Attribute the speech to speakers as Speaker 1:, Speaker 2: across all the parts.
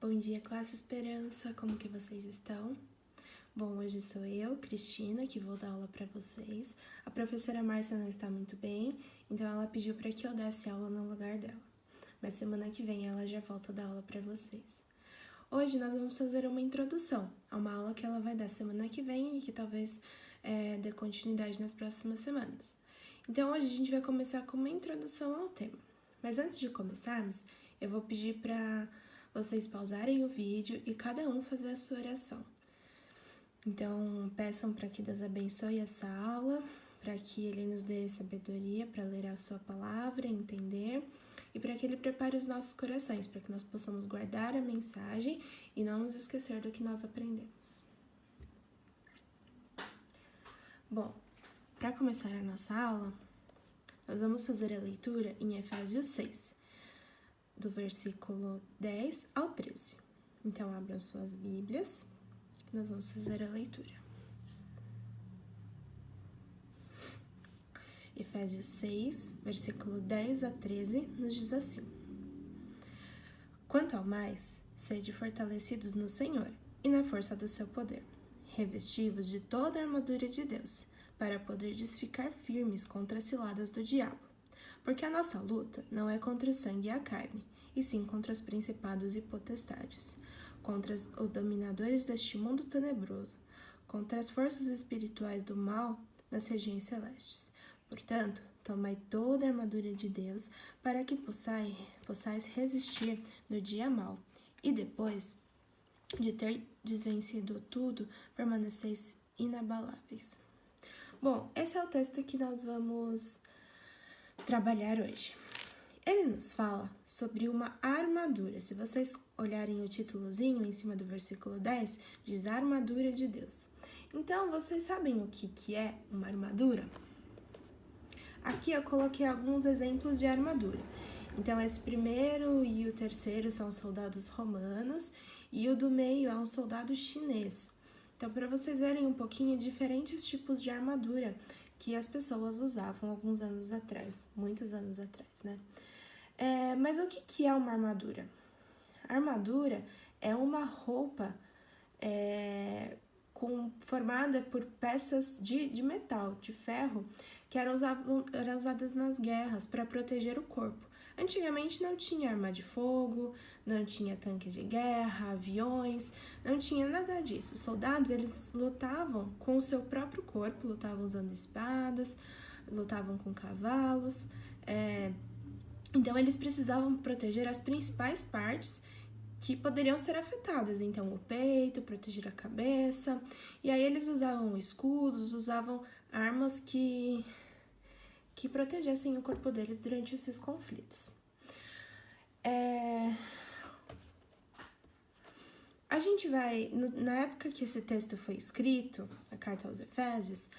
Speaker 1: Bom dia, classe Esperança, como que vocês estão? Bom, hoje sou eu, Cristina, que vou dar aula para vocês. A professora Márcia não está muito bem, então ela pediu para que eu desse aula no lugar dela. Mas semana que vem ela já volta a dar aula para vocês. Hoje nós vamos fazer uma introdução a uma aula que ela vai dar semana que vem e que talvez dê continuidade nas próximas semanas. Então hoje a gente vai começar com uma introdução ao tema. Mas antes de começarmos, eu vou pedir para vocês pausarem o vídeo e cada um fazer a sua oração. Então, peçam para que Deus abençoe essa aula, para que Ele nos dê sabedoria para ler a sua palavra, entender, e para que Ele prepare os nossos corações, para que nós possamos guardar a mensagem e não nos esquecer do que nós aprendemos. Bom, para começar a nossa aula, nós vamos fazer a leitura em Efésios 6, do versículo 10 ao 13. Então, abram suas Bíblias, que nós vamos fazer a leitura. Efésios 6, versículo 10 a 13, nos diz assim: Quanto ao mais, sede fortalecidos no Senhor e na força do seu poder, revestivos de toda a armadura de Deus, para poderdes ficar firmes contra as ciladas do diabo. Porque a nossa luta não é contra o sangue e a carne, e sim contra os principados e potestades, contra os dominadores deste mundo tenebroso, contra as forças espirituais do mal nas regiões celestes. Portanto, tomai toda a armadura de Deus, para que possais resistir no dia mau, e depois de ter desvencido tudo, permaneceis inabaláveis. Bom, esse é o texto que nós vamos trabalhar hoje. Ele nos fala sobre uma armadura. Se vocês olharem o títulozinho em cima do versículo 10, diz armadura de Deus. Então, vocês sabem o que é uma armadura? Aqui eu coloquei alguns exemplos de armadura. Então, esse primeiro e o terceiro são soldados romanos e o do meio é um soldado chinês. Então, para vocês verem um pouquinho diferentes tipos de armadura que as pessoas usavam alguns anos atrás, muitos anos atrás, né? Mas o que é uma armadura? A armadura é uma roupa formada por peças de metal, de ferro, que eram usadas nas guerras para proteger o corpo. Antigamente não tinha arma de fogo, não tinha tanque de guerra, aviões, não tinha nada disso. Os soldados, eles lutavam com o seu próprio corpo, lutavam usando espadas, lutavam com cavalos, então eles precisavam proteger as principais partes que poderiam ser afetadas, então o peito, proteger a cabeça, e aí eles usavam escudos, usavam armas que protegessem o corpo deles durante esses conflitos. A gente vai, na época que esse texto foi escrito, a carta aos Efésios,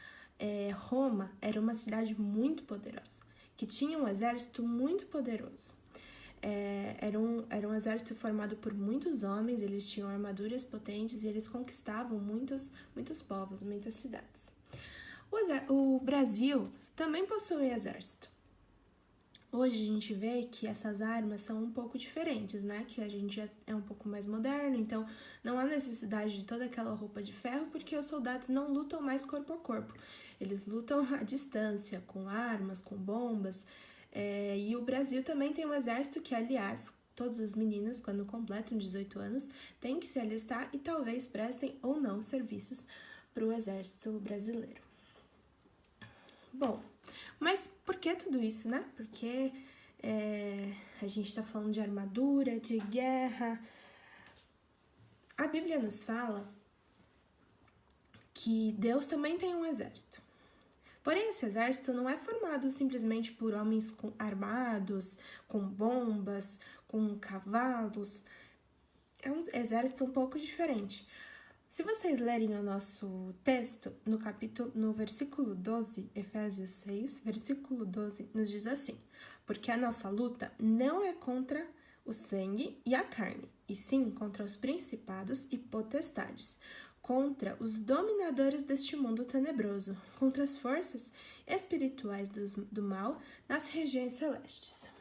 Speaker 1: Roma era uma cidade muito poderosa, que tinha um exército muito poderoso. Era um exército formado por muitos homens, eles tinham armaduras potentes e eles conquistavam muitos povos, muitas cidades. O Brasil também possui exército. Hoje a gente vê que essas armas são um pouco diferentes, né? Que a gente já é um pouco mais moderno, então não há necessidade de toda aquela roupa de ferro, porque os soldados não lutam mais corpo a corpo. Eles lutam à distância, com armas, com bombas. E o Brasil também tem um exército que, aliás, todos os meninos, quando completam 18 anos, têm que se alistar e talvez prestem ou não serviços para o exército brasileiro. Bom, mas por que tudo isso, né? Porque a gente está falando de armadura, de guerra. A Bíblia nos fala que Deus também tem um exército. Porém, esse exército não é formado simplesmente por homens armados, com bombas, com cavalos. É um exército um pouco diferente. Se vocês lerem o nosso texto, no versículo 12, Efésios 6, versículo 12, nos diz assim: Porque a nossa luta não é contra o sangue e a carne, e sim contra os principados e potestades, contra os dominadores deste mundo tenebroso, contra as forças espirituais do mal nas regiões celestes.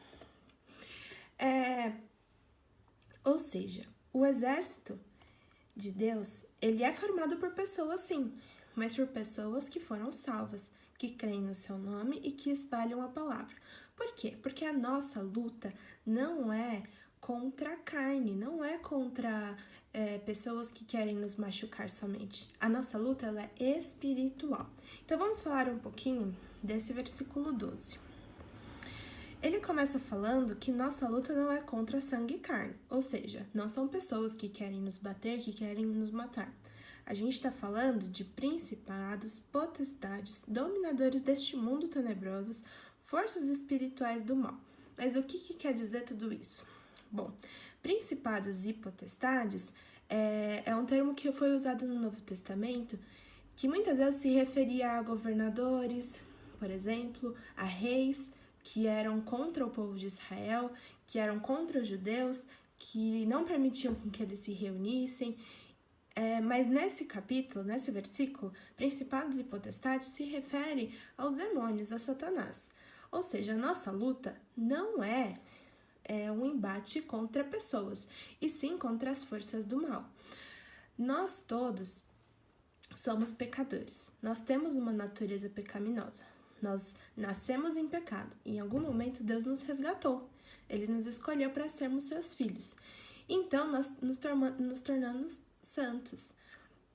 Speaker 1: Ou seja, O exército de Deus, ele é formado por pessoas, sim, mas por pessoas que foram salvas, que creem no seu nome e que espalham a palavra. Por quê? Porque a nossa luta não é contra a carne, não é contra pessoas que querem nos machucar somente. A nossa luta ela é espiritual. Então vamos falar um pouquinho desse versículo 12. Ele começa falando que nossa luta não é contra sangue e carne, ou seja, não são pessoas que querem nos bater, que querem nos matar. A gente está falando de principados, potestades, dominadores deste mundo tenebrosos, forças espirituais do mal. Mas o que quer dizer tudo isso? Bom, principados e potestades é um termo que foi usado no Novo Testamento, que muitas vezes se referia a governadores, por exemplo, a reis, que eram contra o povo de Israel, que eram contra os judeus, que não permitiam que eles se reunissem. Mas nesse capítulo, nesse versículo, principados e potestades se refere aos demônios, a Satanás. Ou seja, a nossa luta não é um embate contra pessoas, e sim contra as forças do mal. Nós todos somos pecadores, nós temos uma natureza pecaminosa. Nós nascemos em pecado e em algum momento Deus nos resgatou. Ele nos escolheu para sermos seus filhos. Então, nós nos tornamos santos.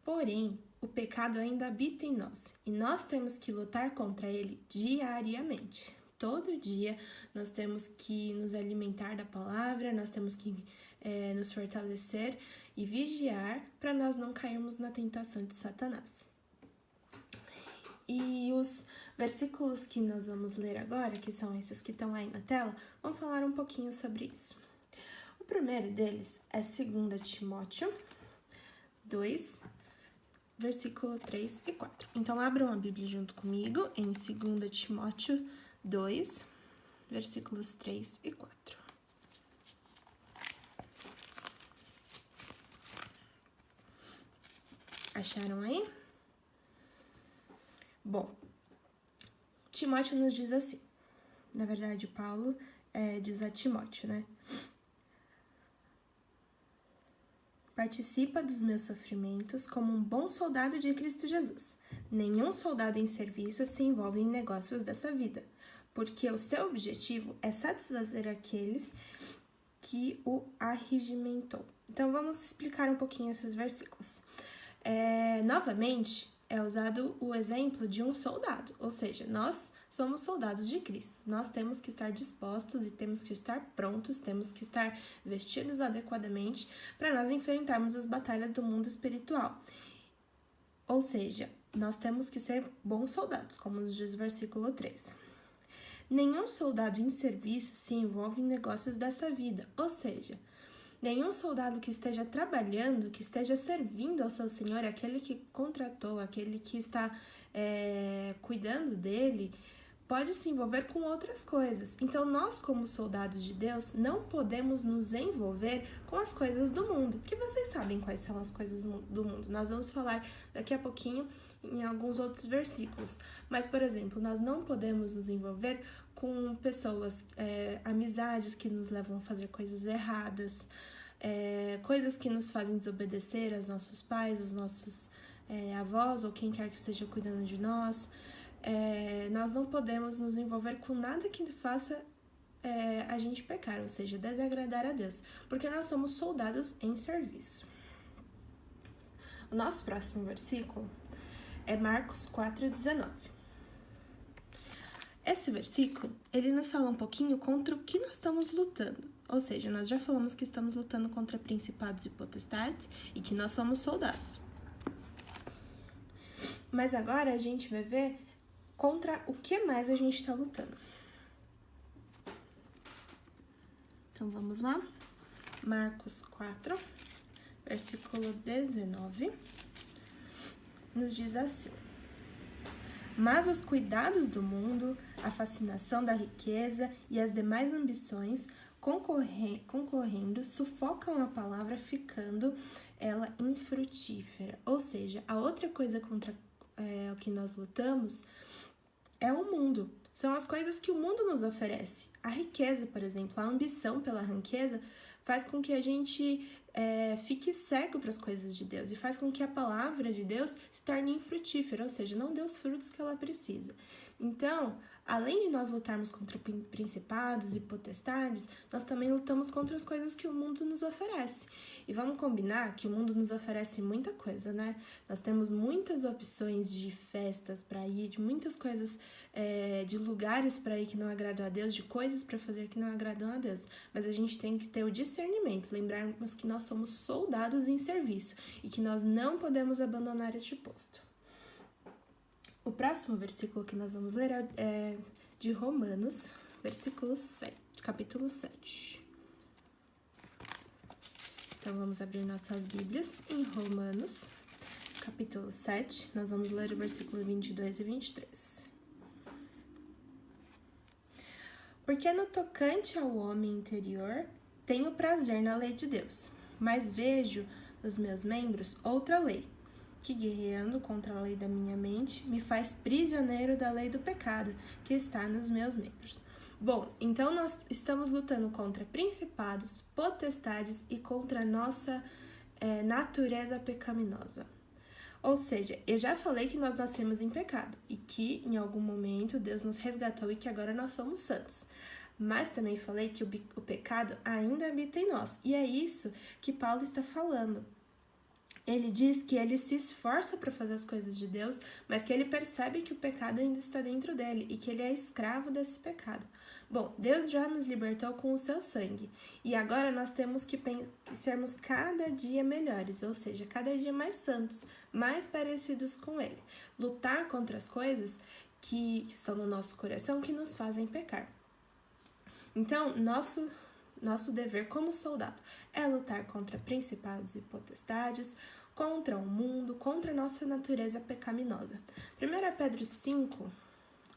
Speaker 1: Porém, o pecado ainda habita em nós e nós temos que lutar contra ele diariamente. Todo dia nós temos que nos alimentar da palavra, nós temos que nos fortalecer e vigiar para nós não cairmos na tentação de Satanás. E os versículos que nós vamos ler agora, que são esses que estão aí na tela, vão falar um pouquinho sobre isso. O primeiro deles é 2 Timóteo 2, versículo 3 e 4. Então, abram a Bíblia junto comigo em 2 Timóteo 2, versículos 3 e 4. Acharam aí? Bom, Timóteo nos diz assim, na verdade Paulo diz a Timóteo, né? Participa dos meus sofrimentos como um bom soldado de Cristo Jesus. Nenhum soldado em serviço se envolve em negócios dessa vida, porque o seu objetivo é satisfazer aqueles que o arregimentou. Então vamos explicar um pouquinho esses versículos. Novamente, é usado o exemplo de um soldado, ou seja, nós somos soldados de Cristo, nós temos que estar dispostos e temos que estar prontos, temos que estar vestidos adequadamente para nós enfrentarmos as batalhas do mundo espiritual. Ou seja, nós temos que ser bons soldados, como nos diz o versículo 3. Nenhum soldado em serviço se envolve em negócios dessa vida, ou seja, nenhum soldado que esteja trabalhando, que esteja servindo ao seu senhor, aquele que contratou, aquele que está cuidando dele, pode se envolver com outras coisas. Então, nós, como soldados de Deus, não podemos nos envolver com as coisas do mundo, que vocês sabem quais são as coisas do mundo. Nós vamos falar daqui a pouquinho em alguns outros versículos. Mas, por exemplo, nós não podemos nos envolver com pessoas, amizades que nos levam a fazer coisas erradas, coisas que nos fazem desobedecer aos nossos pais, aos nossos avós ou quem quer que esteja cuidando de nós. Nós não podemos nos envolver com nada que faça a gente pecar, ou seja, desagradar a Deus, porque nós somos soldados em serviço. O nosso próximo versículo é Marcos 4,19. Esse versículo, ele nos fala um pouquinho contra o que nós estamos lutando. Ou seja, nós já falamos que estamos lutando contra principados e potestades e que nós somos soldados. Mas agora a gente vai ver contra o que mais a gente está lutando. Então, vamos lá. Marcos 4, versículo 19, nos diz assim: mas os cuidados do mundo, a fascinação da riqueza e as demais ambições concorrendo sufocam a palavra, ficando ela infrutífera. Ou seja, a outra coisa contra o que nós lutamos é o mundo. São as coisas que o mundo nos oferece. A riqueza, por exemplo, a ambição pela riqueza faz com que a gente fique cego para as coisas de Deus e faz com que a palavra de Deus se torne infrutífera, ou seja, não dê os frutos que ela precisa. Então, além de nós lutarmos contra principados e potestades, nós também lutamos contra as coisas que o mundo nos oferece. E vamos combinar que o mundo nos oferece muita coisa, né? Nós temos muitas opções de festas para ir, de muitas coisas, de lugares para ir que não agradam a Deus, de coisas para fazer que não agradam a Deus. Mas a gente tem que ter o discernimento, lembrarmos que nós somos soldados em serviço e que nós não podemos abandonar este posto. O próximo versículo que nós vamos ler é de Romanos, capítulo 7. Então, vamos abrir nossas Bíblias em Romanos, capítulo 7. Nós vamos ler o versículo 22 e 23. Porque no tocante ao homem interior, tenho prazer na lei de Deus, mas vejo nos meus membros outra lei, que, guerreando contra a lei da minha mente, me faz prisioneiro da lei do pecado que está nos meus membros. Bom, então nós estamos lutando contra principados, potestades e contra a nossa natureza pecaminosa. Ou seja, eu já falei que nós nascemos em pecado e que em algum momento Deus nos resgatou e que agora nós somos santos. Mas também falei que o pecado ainda habita em nós. E é isso que Paulo está falando. Ele diz que ele se esforça para fazer as coisas de Deus, mas que ele percebe que o pecado ainda está dentro dele e que ele é escravo desse pecado. Bom, Deus já nos libertou com o seu sangue e agora nós temos que sermos cada dia melhores, ou seja, cada dia mais santos, mais parecidos com ele. Lutar contra as coisas que estão no nosso coração que nos fazem pecar. Então, nosso dever como soldado é lutar contra principados e potestades, contra o mundo, contra a nossa natureza pecaminosa. 1 Pedro 5,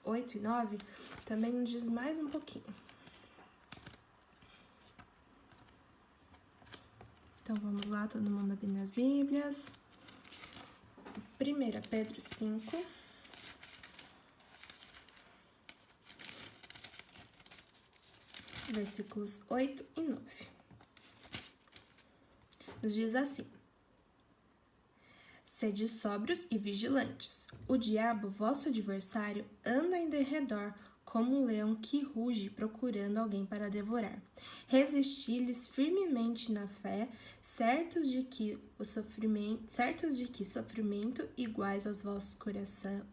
Speaker 1: 8 e 9 também nos diz mais um pouquinho. Então vamos lá, todo mundo abrindo as Bíblias. 1 Pedro 5, versículos 8 e 9. Nos diz assim: Sede sóbrios e vigilantes. O diabo, vosso adversário, anda em derredor como um leão que ruge procurando alguém para devorar. Resisti-lhes firmemente na fé, certos de que sofrimento iguais aos vossos corações.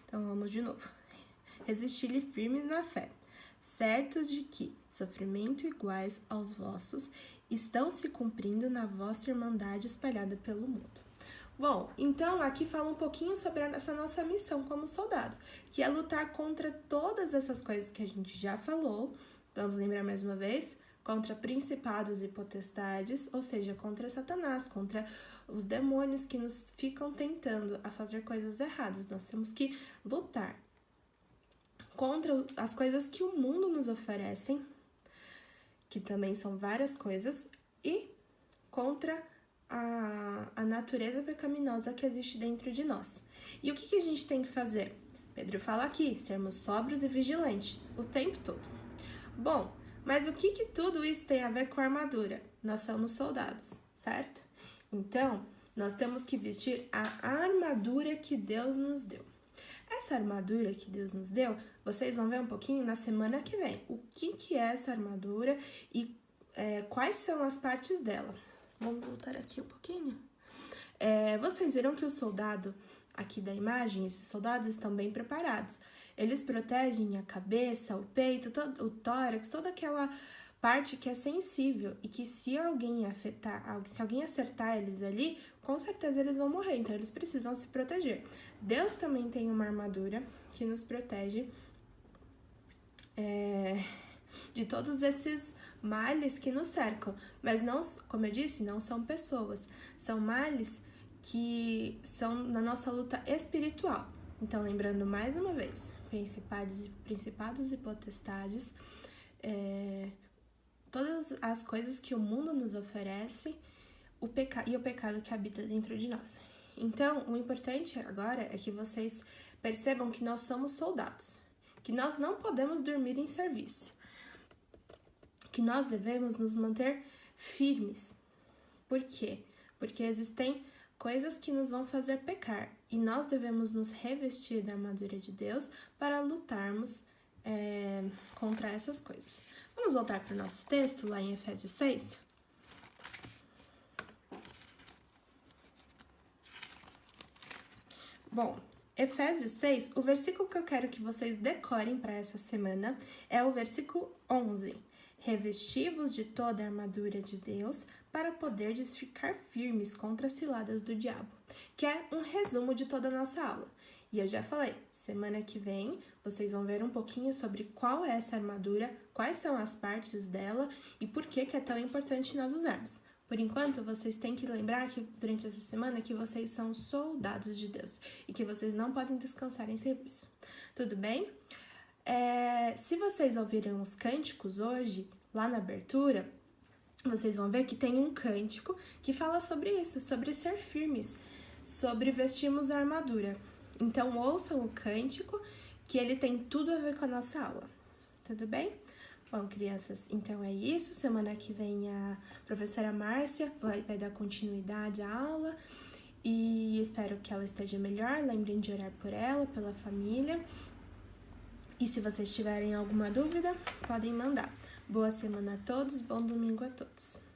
Speaker 1: Então vamos de novo. Resisti-lhe firmes na fé, certos de que sofrimento iguais aos vossos estão se cumprindo na vossa irmandade espalhada pelo mundo. Bom, então aqui fala um pouquinho sobre essa nossa missão como soldado, que é lutar contra todas essas coisas que a gente já falou. Vamos lembrar mais uma vez? Contra principados e potestades, ou seja, contra Satanás, contra os demônios que nos ficam tentando a fazer coisas erradas. Nós temos que lutar contra as coisas que o mundo nos oferece, que também são várias coisas, e contra a natureza pecaminosa que existe dentro de nós. E o que a gente tem que fazer? Pedro fala aqui, sermos sóbrios e vigilantes o tempo todo. Bom, mas o que tudo isso tem a ver com a armadura? Nós somos soldados, certo? Então, nós temos que vestir a armadura que Deus nos deu. Essa armadura que Deus nos deu, vocês vão ver um pouquinho na semana que vem. O que é essa armadura e quais são as partes dela. Vamos voltar aqui um pouquinho. Vocês viram que o soldado aqui da imagem, esses soldados estão bem preparados. Eles protegem a cabeça, o peito, o tórax, toda aquela parte que é sensível e que se alguém acertar eles ali, com certeza eles vão morrer, então eles precisam se proteger. Deus também tem uma armadura que nos protege de todos esses males que nos cercam, mas não, como eu disse, não são pessoas, são males que são na nossa luta espiritual. Então, lembrando mais uma vez, principados e potestades, todas as coisas que o mundo nos oferece e o pecado que habita dentro de nós. Então, o importante agora é que vocês percebam que nós somos soldados, que nós não podemos dormir em serviço, que nós devemos nos manter firmes. Por quê? Porque existem coisas que nos vão fazer pecar e nós devemos nos revestir da armadura de Deus para lutarmos contra essas coisas. Vamos voltar para o nosso texto lá em Efésios 6? Bom, Efésios 6, o versículo que eu quero que vocês decorem para essa semana é o versículo 11. Revesti-vos de toda a armadura de Deus para poderdes ficar firmes contra as ciladas do diabo, que é um resumo de toda a nossa aula. E eu já falei, semana que vem vocês vão ver um pouquinho sobre qual é essa armadura, quais são as partes dela e por que é tão importante nós usarmos. Por enquanto, vocês têm que lembrar que durante essa semana que vocês são soldados de Deus e que vocês não podem descansar em serviço. Tudo bem? Se vocês ouvirem os cânticos hoje, lá na abertura, vocês vão ver que tem um cântico que fala sobre isso, sobre ser firmes, sobre vestirmos a armadura. Então, ouçam o cântico, que ele tem tudo a ver com a nossa aula. Tudo bem? Bom, crianças, então é isso. Semana que vem a professora Márcia vai dar continuidade à aula e espero que ela esteja melhor. Lembrem de orar por ela, pela família. E se vocês tiverem alguma dúvida, podem mandar. Boa semana a todos, bom domingo a todos.